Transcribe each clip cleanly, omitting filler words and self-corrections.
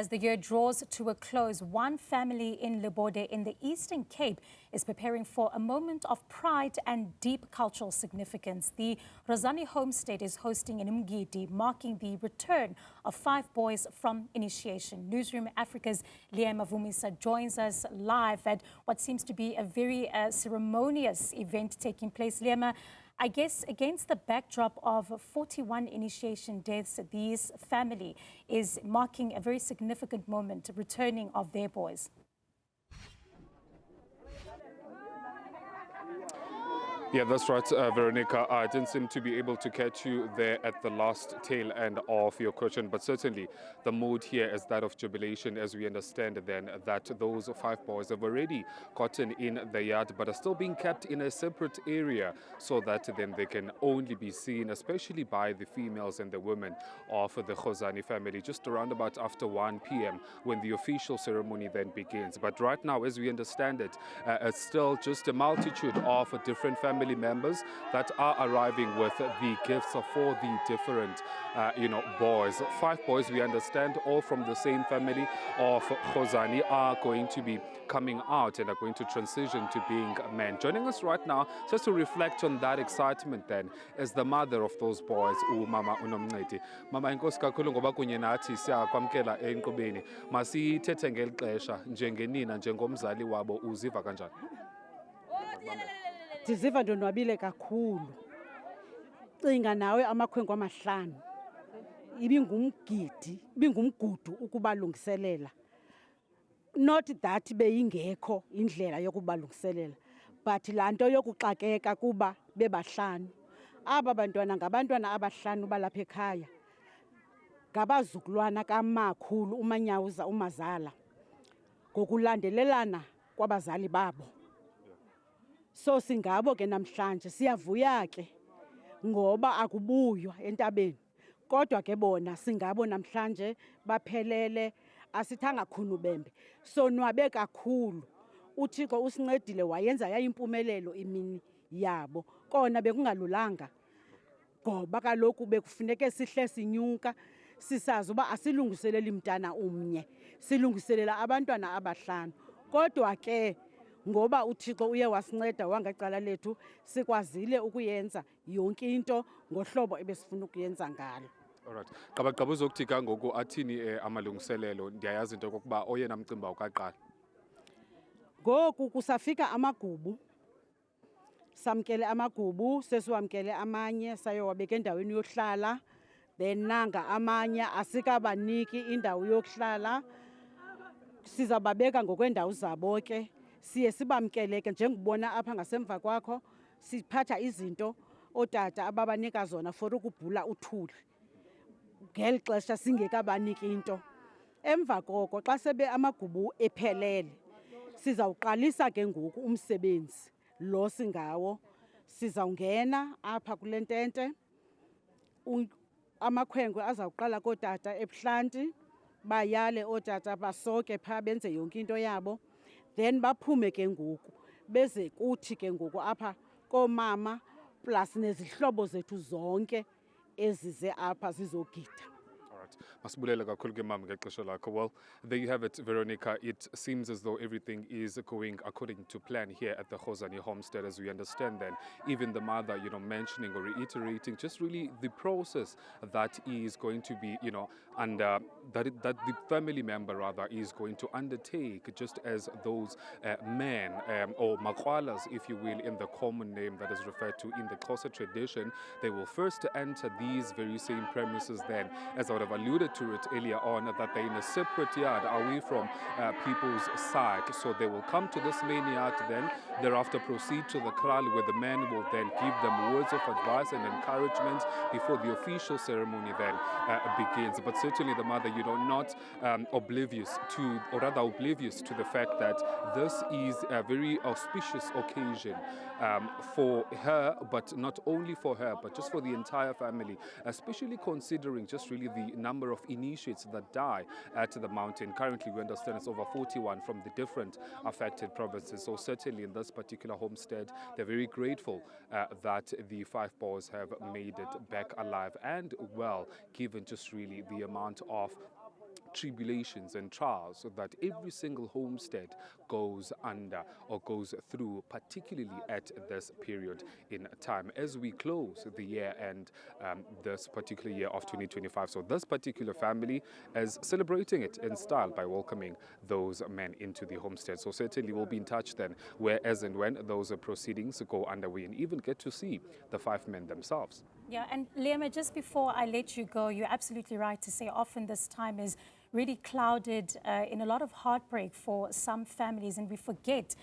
As the year draws to a close, one family in Libode in the Eastern Cape is preparing for a moment of pride and deep cultural significance. The Rozani homestead is hosting an umgidi, marking the return of 5 boys from initiation. Newzroom Afrika's Liyema Vumisa joins us live at what seems to be a very ceremonious event taking place. Liyema, I guess against the backdrop of 41 initiation deaths, this family is marking a very significant moment, returning of their boys. Yeah, that's right, Veronica. I didn't seem to be able to catch you there at the last tail end of your question, but certainly the mood here is that of jubilation, as we understand then that those 5 boys have already gotten in the yard, but are still being kept in a separate area so that then they can only be seen, especially by the females and the women of the Rozani family, just around about after 1 p.m. when the official ceremony then begins. But right now, as we understand it, it's still just a multitude of different family members that are arriving with the gifts for the different, boys. 5 boys, we understand, all from the same family of Rozani, are going to be coming out and are going to transition to being men. Joining us right now, just to reflect on that excitement then, is the mother of those boys, Mama uNomncedi. Mama, inkosi kakhulu ngoba kunye nathi siyakwamkela enkqubeni. Masithethe ngeli xesha njengenina njengomzali wabo, uziva kanjani? Ndiziva ndonwabile kakhulu. Cinga nawe amakhwenkwe amahlanu. Ibingumgudu ukubalungiselela. Not that beyingekho indlela yokubalungiselela, but lanto yokuxakeka kuba bebahlanu. Aba bantwana ngabantwana abahlanu balapha ekhaya. Ngabazukulwana kamakhulu uManyawuza uMazala. Ngokulandelelana kwabazali babo. So singabo ke namhlanje siyavuya ke ngoba akubuywa entabeni, kodwa ke bona singabo namhlanje baphelele, asithanga khunubembe. Sonwabe kakhulu. uThixo usincedile wayenza yayimpumelelo imini yabo, kona bekungalulanga ngoba kaloku bekufuneke sihle sinyuka sisazi uba asilungiseleli mntana umnye, silungiselela abantwana abahlanu. Kodwa ke ngoba uThixo uye wasinceda wangecala lethu, sikwazile ukuyenza yonke into ngohlobo ebesifuna ukuyenza ngalo. Alright. Qabaqaba uzokuthi kangoku athini amalungiselelo? Ndiyayazi into okokuba oyena mcimba ukaqala. Ngoku kusafika amagubu. Samkele amagubu, sesiwamkele amanye sayowabeka endaweni yohlala. Then nanga amanye asikabaniki indawo yokuhlala. Sizababeka ngokwendawo zabo ke. Siye sibamkele ke njengobona apha ngasemva kwakho, siphatha izinto otata ababanika zona for ukubhula uthuli. Ngeli xesha singekabaniki into. Emva koko xa sebe amagubu ephelele, sizawuqalisa ke ngoku umsebenzi lo singawo. Sizawungena apha kule ntente. Amakhwenkwe azawuqala kootata ebuhlanti, bayale ootata basoke pha benze yonke into yabo. Then baphume ke ngoku beze kuthi ke ngoku apha koomama plus nezihlobo zethu zonke ezize apha zizogida. Masibulela kakhulu ke mama ngexesha lakho. Well, there you have it, Veronica. It seems as though everything is going according to plan here at the Rozani homestead, as we understand then. Even the mother, mentioning or reiterating just really the process that is going to be, and that the family member rather is going to undertake, just as those men or makwalas, if you will, in the common name that is referred to in the Xhosa tradition. They will first enter these very same premises then, as I would have alluded to it earlier on, that they're in a separate yard away from people's side. So they will come to this main yard then, thereafter proceed to the kraal where the men will then give them words of advice and encouragement before the official ceremony then begins. But certainly the mother, not oblivious to, or rather oblivious to the fact that this is a very auspicious occasion for her, but not only for her, but just for the entire family, especially considering just really the number of initiates that die at the mountain. Currently, we understand it's over 41 from the different affected provinces. So certainly in this particular homestead, they're very grateful that the 5 boys have made it back alive and well, given just really the amount of tribulations and trials that every single homestead goes under or goes through, particularly at this period in time as we close the year and this particular year of 2025. So this particular family is celebrating it in style by welcoming those men into the homestead. So certainly we'll be in touch then where, as and when those proceedings go underway and even get to see the 5 men themselves. Yeah, and Liyema, just before I let you go, you're absolutely right to say often this time is really clouded in a lot of heartbreak for some families, and we forget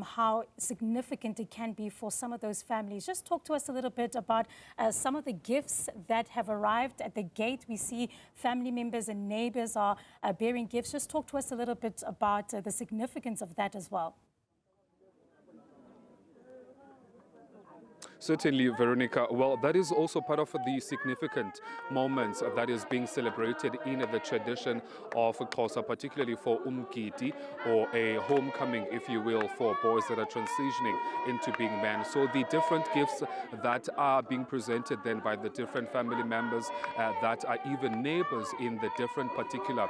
how significant it can be for some of those families. Just talk to us a little bit about some of the gifts that have arrived at the gate. We see family members and neighbors are bearing gifts. Just talk to us a little bit about the significance of that as well. Certainly, Veronica. Well, that is also part of the significant moments that is being celebrated in the tradition of Xhosa, particularly for umgidi, or a homecoming, if you will, for boys that are transitioning into being men. So the different gifts that are being presented then by the different family members that are even neighbors in the different particular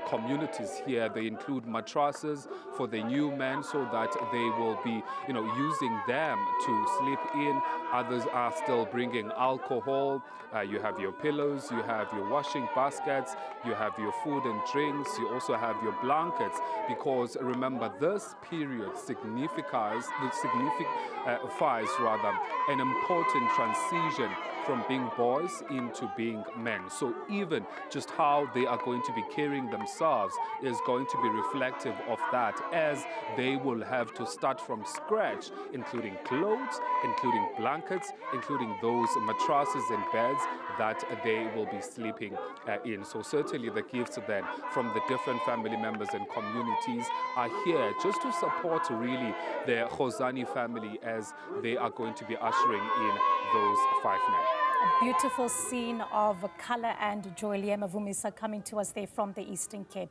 communities here. They include mattresses for the new men so that they will be, using them to sleep in. Others are still bringing alcohol. You have your pillows, you have your washing baskets, you have your food and drinks, you also have your blankets, because remember, this period signifies an important transition from being boys into being men. So even just how they are going to be carrying themselves is going to be reflective of that, as they will have to start from scratch, including clothes, including blankets, including those mattresses and beds that they will be sleeping in. So certainly the gifts then from the different family members and communities are here just to support really the Rozani family as they are going to be ushering in those 5 men. A beautiful scene of color and joy. Liyema Vumisa coming to us there from the Eastern Cape.